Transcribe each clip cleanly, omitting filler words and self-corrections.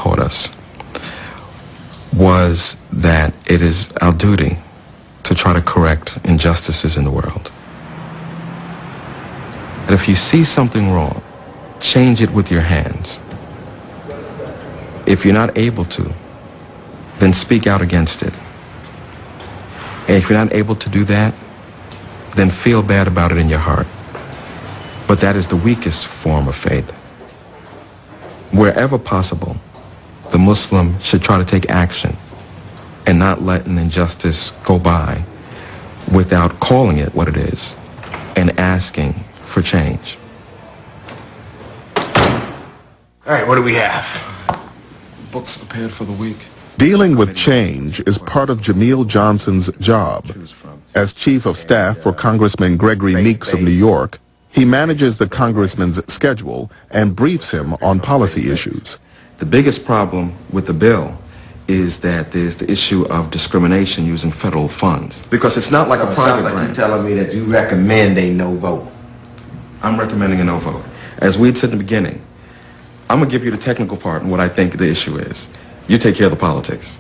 taught us was that it is our duty to try to correct injustices in the world. And if you see something wrong, change it with your hands. If you're not able to, then speak out against it. And if you're not able to do that, then feel bad about it in your heart. But that is the weakest form of faith. Wherever possible, the Muslim should try to take action and not let an injustice go by without calling it what it is and asking for change. All right, what do we have? Books prepared for the week. Dealing with change is part of Jamil Johnson's job. As chief of staff for Congressman Gregory Meeks of New York, he manages the congressman's schedule and briefs him on policy issues. The biggest problem with the bill is that there's the issue of discrimination using federal funds. Because it's not like a private grant. You're telling me that you recommend a no vote. I'm recommending a no vote. As we'd said in the beginning, I'm going to give you the technical part and what I think the issue is. You take care of the politics.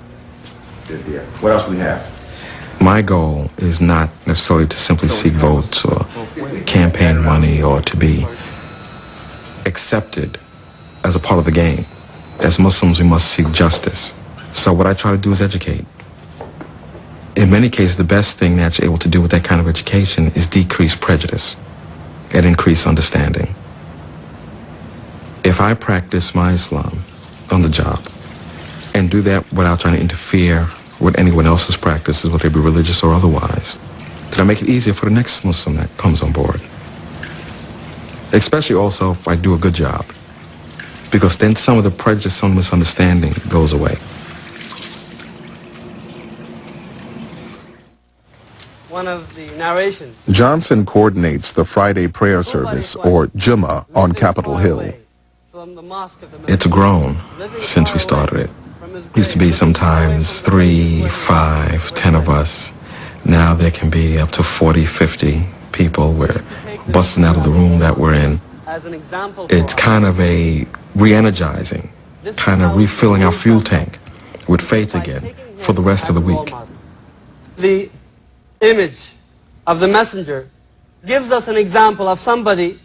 Yeah. What else we have? My goal is not necessarily to simply seek votes or campaign money or to be accepted as a part of the game. As Muslims, we must seek justice. So what I try to do is educate. In many cases, the best thing that you're able to do with that kind of education is decrease prejudice and increase understanding. If I practice my Islam on the job and do that without trying to interfere with anyone else's practices, whether they be religious or otherwise, then I make it easier for the next Muslim that comes on board. Especially also if I do a good job, because then some of the prejudice, some misunderstanding goes away. One of the narrations. Johnson coordinates the Friday prayer service, or Jummah, on Capitol Hill. It's grown since we started it. Used to be sometimes 3, 5, 10 of us. Now there can be up to 40, 50 people. We're busting out of the room that we're in. It's kind of a re-energizing, kind of refilling our fuel tank with faith again for the rest of the week. The image of the messenger gives us an example of somebody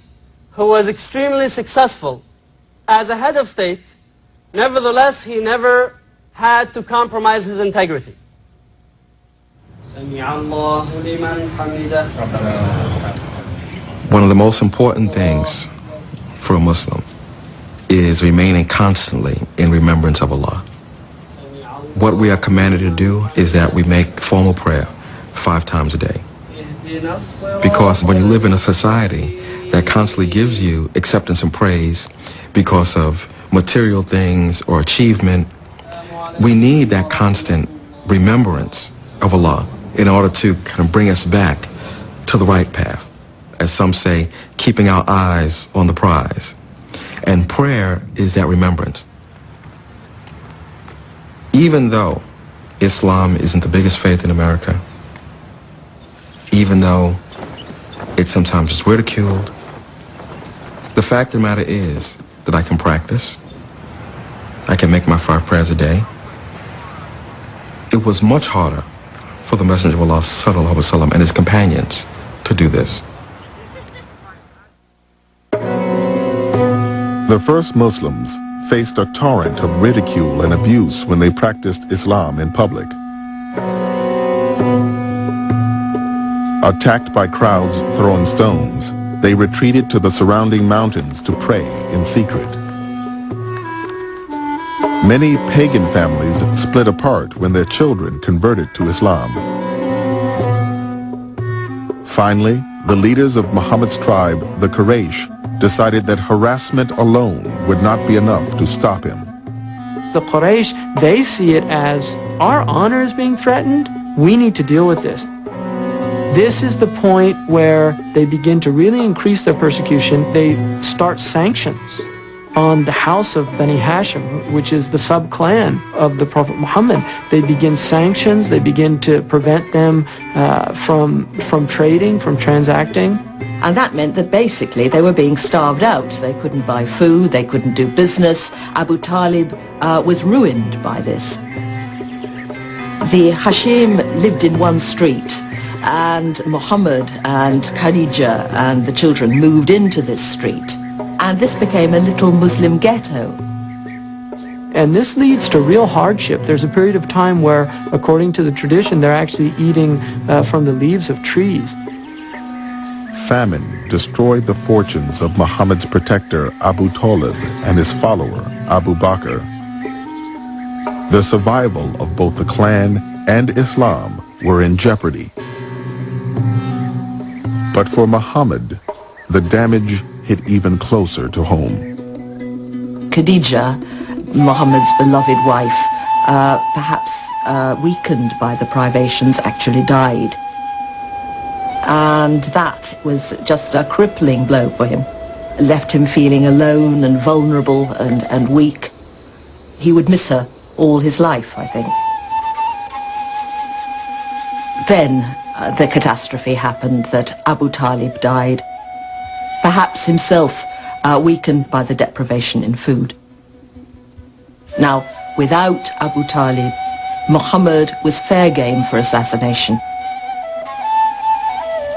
who was extremely successful as a head of state. Nevertheless, he never had to compromise his integrity. One of the most important things for a Muslim is remaining constantly in remembrance of Allah. What we are commanded to do is that we make formal prayer 5 times a day. Because when you live in a society that constantly gives you acceptance and praise because of material things or achievement, we need that constant remembrance of Allah in order to kind of bring us back to the right path. As some say, keeping our eyes on the prize. And prayer is that remembrance. Even though Islam isn't the biggest faith in America, even though it's sometimes ridiculed, the fact of the matter is that I can practice. I can make my 5 prayers a day. It was much harder for the Messenger of Allah sallallahu alaihi wasallam and his companions to do this. The first Muslims faced a torrent of ridicule and abuse when they practiced Islam in public. Attacked by crowds throwing stones, they retreated to the surrounding mountains to pray in secret. Many pagan families split apart when their children converted to Islam. Finally, the leaders of Muhammad's tribe, the Quraysh, decided that harassment alone would not be enough to stop him. The Quraysh, they see it as, our honor is being threatened, we need to deal with this. This is the point where they begin to really increase their persecution. They start sanctions on the house of Bani Hashim, which is the sub-clan of the Prophet Muhammad. They begin sanctions, they begin to prevent them from trading, from transacting. And that meant that basically they were being starved out. They couldn't buy food, they couldn't do business. Abu Talib was ruined by this. The Hashim lived in one street, and Muhammad and Khadija and the children moved into this street. And this became a little Muslim ghetto. And this leads to real hardship. There's a period of time where, according to the tradition, they're actually eating from the leaves of trees. Famine destroyed the fortunes of Muhammad's protector Abu Talib and his follower Abu Bakr. The survival of both the clan and Islam were in jeopardy. But for Muhammad, the damage hit even closer to home. Khadija, Muhammad's beloved wife, perhaps weakened by the privations, actually died. And that was just a crippling blow for him. Left him feeling alone and vulnerable and weak. He would miss her all his life, I think. Then the catastrophe happened that Abu Talib died, perhaps himself weakened by the deprivation in food. Now, without Abu Talib, Muhammad was fair game for assassination.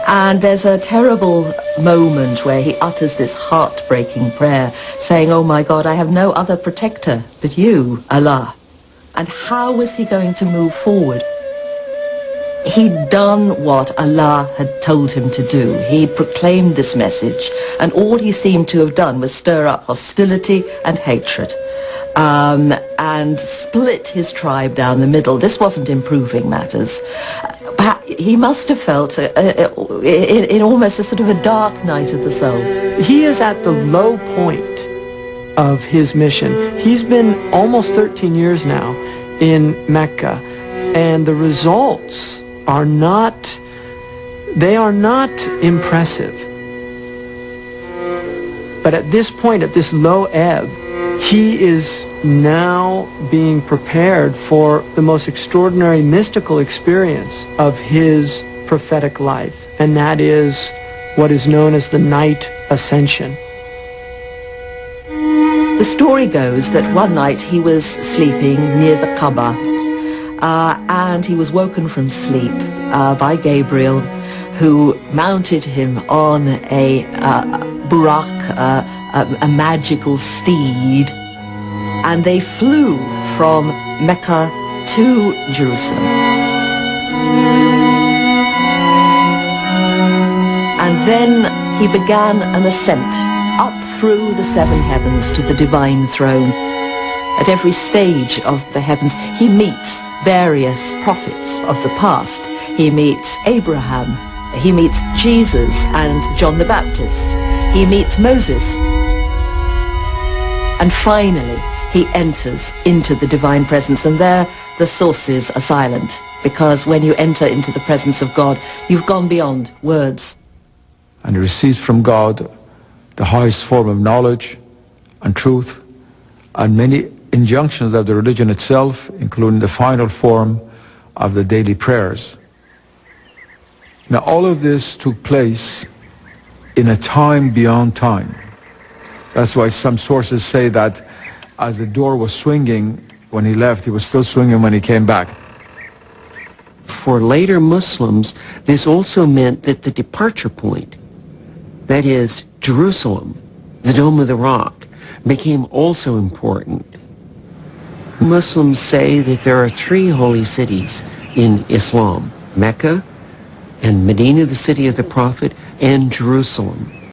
And there's a terrible moment where he utters this heartbreaking prayer, saying, "Oh my God, I have no other protector but you, Allah." And how was he going to move forward? He'd done what Allah had told him to do. He proclaimed this message, and all he seemed to have done was stir up hostility and hatred, and split his tribe down the middle. This wasn't improving matters. He must have felt in almost a sort of a dark night of the soul. He is at the low point of his mission. He's been almost 13 years now in Mecca, and the results are not impressive. But at this point, at this low ebb, he is now being prepared for the most extraordinary mystical experience of his prophetic life, and that is what is known as the Night Ascension. The story goes that one night he was sleeping near the Kaaba, and he was woken from sleep by Gabriel, who mounted him on a burak, a magical steed, and they flew from Mecca to Jerusalem. And then he began an ascent up through the seven heavens to the divine throne. At every stage of the heavens, he meets various prophets of the past. He meets Abraham, he meets Jesus and John the Baptist, he meets Moses. And finally, he enters into the divine presence, and there the sources are silent, because when you enter into the presence of God, you've gone beyond words. And he receives from God the highest form of knowledge and truth, and many injunctions of the religion itself, including the final form of the daily prayers. Now, all of this took place in a time beyond time. That's why some sources say that as the door was swinging when he left, he was still swinging when he came back. For later Muslims, this also meant that the departure point, that is, Jerusalem, the Dome of the Rock, became also important. Muslims say that there are three holy cities in Islam: Mecca, and Medina, the city of the Prophet, and Jerusalem.